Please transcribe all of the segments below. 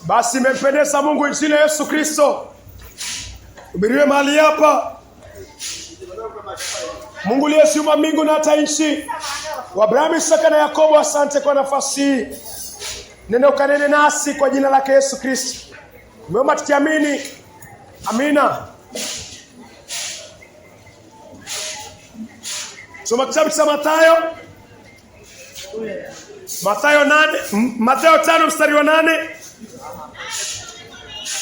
Basi imempendeza Mungu injili ya Yesu Kristo hubiriwe mahali hapa. Mungu aliyeumba mbingu na hata nchi, wa Abrahamu, Isaka na Yakobo, asante kwa nafasi hii. Neno kanene nasi kwa jina lake Yesu Kristo. Tumeomba tukiamini. Amina. Soma kitabu cha Mathayo 5 mstari wa 8.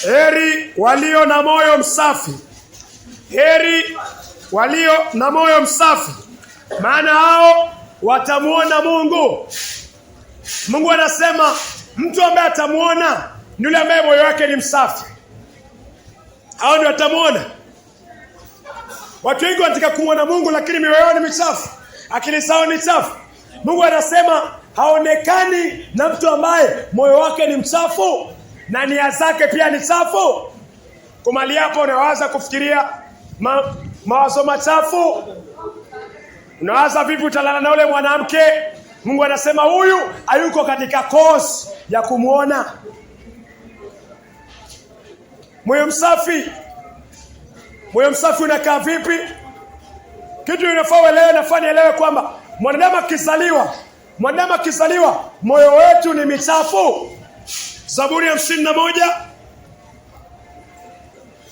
Heri walio na moyo msafi. Heri walio na moyo msafi, maana hao watamuona Mungu. Mungu anasema mtu ambaye atamuona ni yule ambaye moyo wake ni msafi. Hao ndio watamuona. Watu wengi wanataka kumuona Mungu lakini mioyo yao ni michafu, akili zao ni chafu. Mungu anasema haonekani na mtu ambaye moyo wake ni mchafu na nia zake pia ni chafu. Kumali hapo unawaza kufikiria mawazo machafu. Unawaza vipi utalala na ule mwanamke. Mungu anasema huyu hayuko katika kosi ya kumuona. Moyo msafi. Moyo msafi unakaa vipi? Kitu unafaa uelewe, nafaa nielewe kwamba mwanadamu akizaliwa moyo wetu ni michafu. Zaburi ya 51.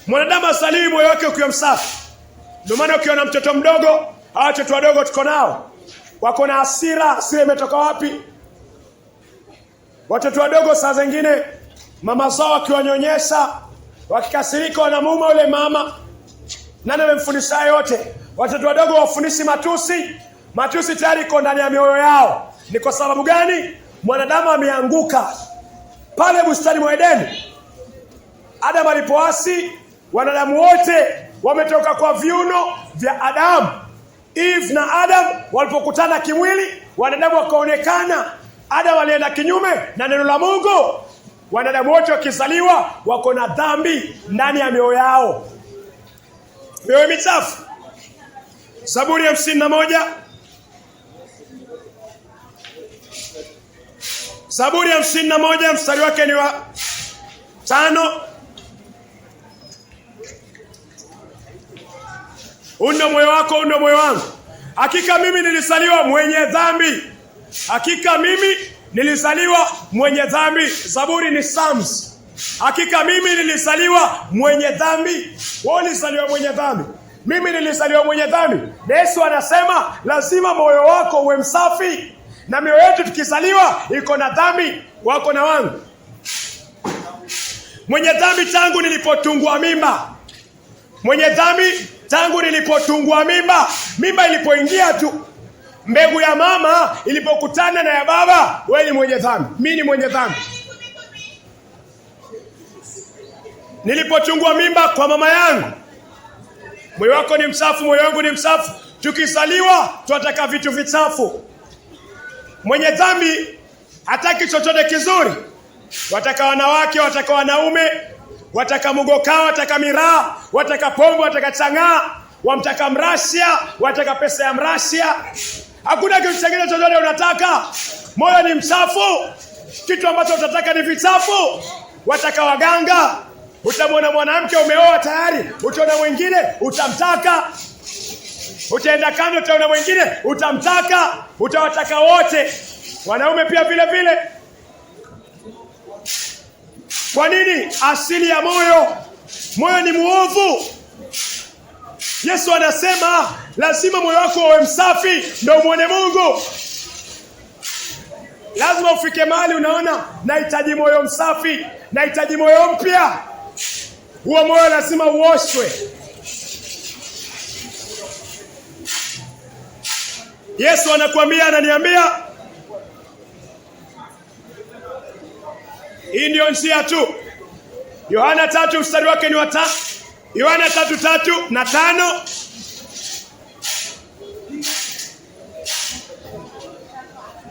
Mwanadamu asaliwi moyo wake ukiwa msafi. Ndio maana ukiona mtoto mdogo, hao watoto wadogo tuko nao, wako na hasira. Hasira imetoka wapi? Watoto wadogo saa zingine mama zao akiwanyonyesha, wakikasirika wanamuuma ule mama. Nani amemfundisha yote? Watoto wadogo wafundishi matusi. Matusi tayari iko ndani ya mioyo yao. Ni kwa sababu gani? Mwanadamu ameanguka pale bustani mwa Edeni. Adam alipoasi, wanadamu wote wametoka kwa viuno vya Adam. Eve na Adam walipokutana kimwili, wanadamu wakaonekana. Adam alienda kinyume na neno la Mungu. Wanadamu wote wakizaliwa wako na dhambi ndani ya mioyo yao. Mioyo michafu. Zaburi ya 51. Zaburi ya 51 mstari wake ni wa 5. Undo moyo wako, undo moyo wangu. Hakika mimi nilizaliwa mwenye dhambi. Hakika mimi nilizaliwa mwenye dhambi. Zaburi ni Psalms. Hakika mimi nilizaliwa mwenye dhambi. Wewe ulizaliwa mwenye dhambi. Mimi nilizaliwa mwenye dhambi. Yesu anasema lazima moyo wako uwe msafi. Na mioyo yetu tukizaliwa iko na dhambi, wako na wangu. Mwenye dhambi tangu nilipotungwa mimba. Mwenye dhambi tangu nilipotungwa mimba. Mimba ilipoingia tu, mbegu ya mama ilipokutana na ya baba, wewe ni mwenye dhambi. Mimi ni mwenye dhambi. Nilipotungwa mimba kwa mama yangu. Moyo wako ni msafu, moyo wangu ni msafu. Tukizaliwa tunataka vitu vichafu. Mwenye dhambi hataki chochote kizuri. Wataka wanawake, wataka wanaume, wataka mugoka, wataka miraa, wataka pombe, wataka chang'aa, wamtaka mrasia, wataka pesa ya mrasia. Hakuna kitu kingine chochote unataka. Moyo ni msafu. Kitu ambacho utataka ni vichafu. Wataka waganga. Utamwona mwanamke umeoa tayari, utaona mwingine utamtaka. Utaenda kando, utaona mwingine utamtaka. Utawataka wote. Wanaume pia vile vile. Kwa nini? Asili ya moyo. Moyo ni muovu. Yesu anasema lazima moyo wako uwe msafi ndio muone Mungu. Lazima ufike mahali unaona nahitaji moyo msafi, nahitaji moyo mpya. Huo moyo lazima uoshwe. Yesu anakuambia, ananiambia, hii ndio njia tu. Yohana 3 mstari wake ni wa 5. Yohana 3:3 na 5.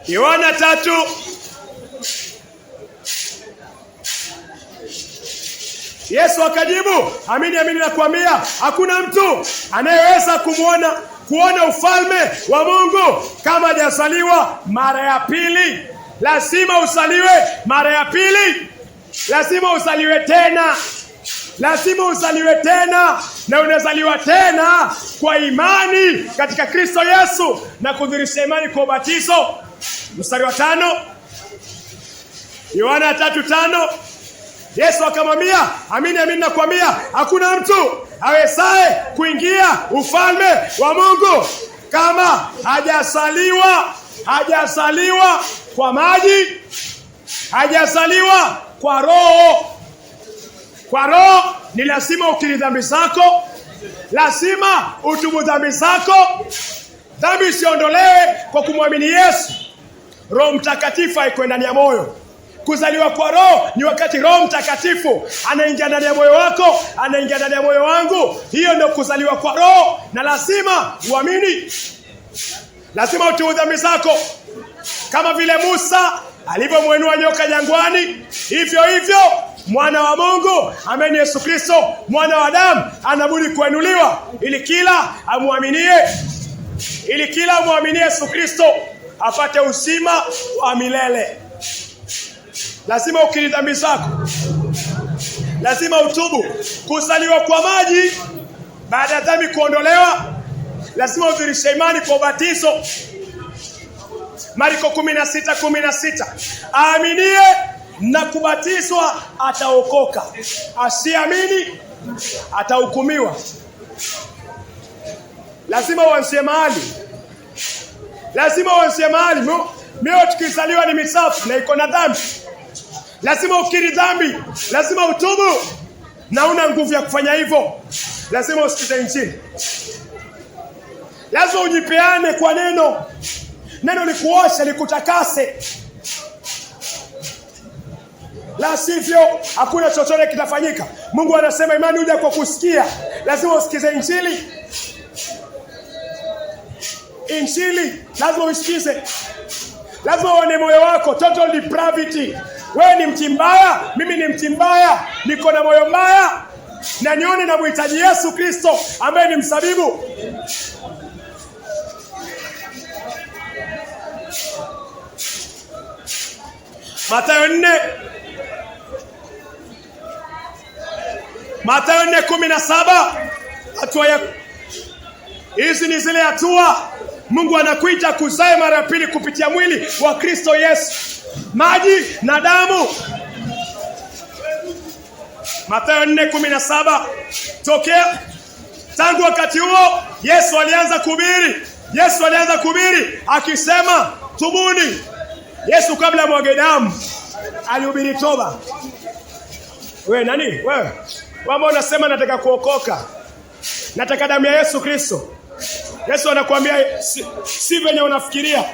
Yohana 3. Yesu akajibu, amini amini nakuambia, hakuna mtu anayeweza kuona ufalme wa Mungu kama hajazaliwa mara ya pili. Lazima usaliwe mara ya pili. Lazima uzaliwe tena. Lazima uzaliwe tena, na unazaliwa tena kwa imani katika Kristo Yesu na kudhihirisha imani kwa ubatizo. Mstari wa 5, Yohana 3:5, Yesu akamwambia, amini amini nakwambia, hakuna mtu awezaye kuingia ufalme wa Mungu kama hajazaliwa kwa maji, hajazaliwa kwa Roho. Kwa Roho ni lazima ukiri dhambi zako, lazima utubu dhambi zako. Dhambi isiondolewe kwa kumwamini Yesu. Roho Mtakatifu haiko ndani ya moyo. Kuzaliwa kwa Roho ni wakati Roho Mtakatifu anaingia ndani ya moyo wako, anaingia ndani ya moyo wangu. Hiyo ndio kuzaliwa kwa Roho, na lazima uamini. Lazima utubu dhambi zako. Kama vile Musa alivyomwinua nyoka jangwani, hivyo Mwana wa Mungu ambaye ni Yesu Kristo, Mwana wa Adamu, anabudi kuinuliwa ili kila amwaminie Yesu Kristo apate uzima wa milele. Lazima ukiri dhambi zako. Lazima utubu. Kuzaliwa kwa maji baada ya dhambi kuondolewa, lazima udhihirishe imani kwa ubatizo. Marko 16:16, aaminie na kubatizwa ataokoka, asiamini atahukumiwa. Lazima uanzie mahali. Mioyo tukizaliwa ni misafu na iko na dhambi. Lazima ukiri dhambi, lazima utubu, na una nguvu ya kufanya hivyo. Lazima usikize Injili. Lazima ujipeane kwa neno. Neno likuoshe, likutakase. La sivyo hakuna chochote kitafanyika. Mungu anasema imani huja kwa kusikia. Lazima usikize Injili. Injili lazima usikize. Lazima uone moyo wako, total depravity. Wewe ni mti mbaya, mimi ni mti mbaya, niko na moyo mbaya, na nione na mhitaji Yesu Kristo ambaye ni msabibu. Mathayo 4:17. Hizi ni zile hatua Mungu anakuita kuzae mara pili kupitia mwili wa Kristo Yesu, maji na damu. Mathayo 4:17. Tokea tangu wakati huo Yesu alianza kuhubiri akisema, tubuni. Yesu kabla ya mwage damu alihubiri toba. Wewe ambao unasema nataka kuokoka, nataka damu ya Yesu Kristo, Yesu anakuambia si venye unafikiria.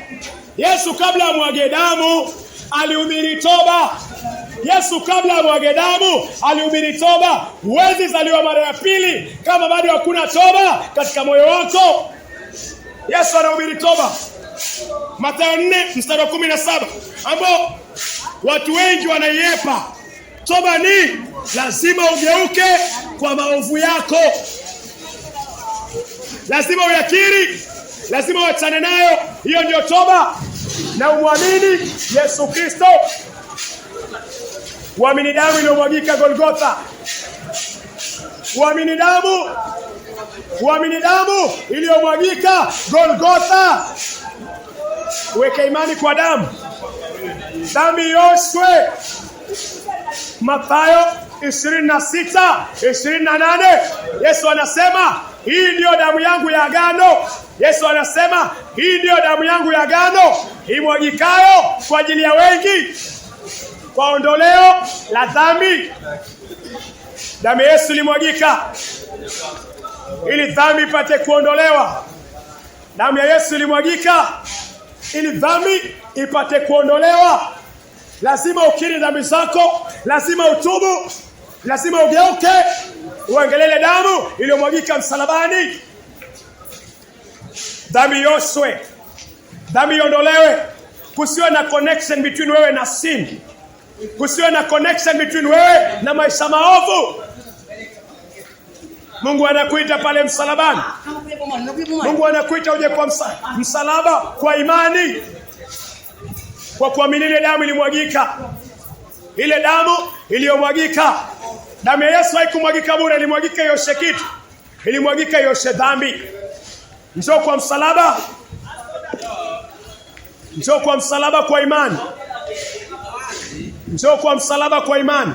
Yesu kabla ya mwage damu alihubiri toba. Huwezi zaliwa mara ya pili kama bado hakuna toba katika moyo wako. Yesu anahubiri toba. Mathayo 4:17, ambao watu wengi wanaiepa. Toba ni lazima ugeuke kwa maovu yako. Lazima uyakiri, lazima uachane nayo. Hiyo ndio toba, na umwamini Yesu Kristo. Uamini damu iliyomwagika Golgotha. Uamini damu iliyomwagika Golgotha. Uweke imani kwa damu. Dhambi ioshwe. Mathayo 26:28. Yesu anasema hii ndio damu yangu ya agano, imwagikayo kwa ajili ya wengi kwa ondoleo la dhambi. Damu ya Yesu ilimwagika ili dhambi ipate kuondolewa. Damu ya Yesu ilimwagika ili dhambi ipate kuondolewa. Lazima ukiri dhambi zako, lazima utubu, lazima ugeuke, uangalie damu iliyomwagika msalabani. Dhambi ioshwe, dhambi iondolewe. Kusiwe na connection between wewe na sin. Kusiwe na connection between wewe na maisha maovu. Mungu anakuita pale msalabani. Mungu anakuita uje kwa msalaba kwa imani, kwa kuamini ile damu ilimwagika. Ile damu iliyomwagika, damu ya Yesu haikumwagika bure, ilimwagika ioshe kitu, ilimwagika ioshe dhambi. Njoo kwa msalaba, njoo kwa msalaba kwa imani, njoo kwa msalaba kwa imani.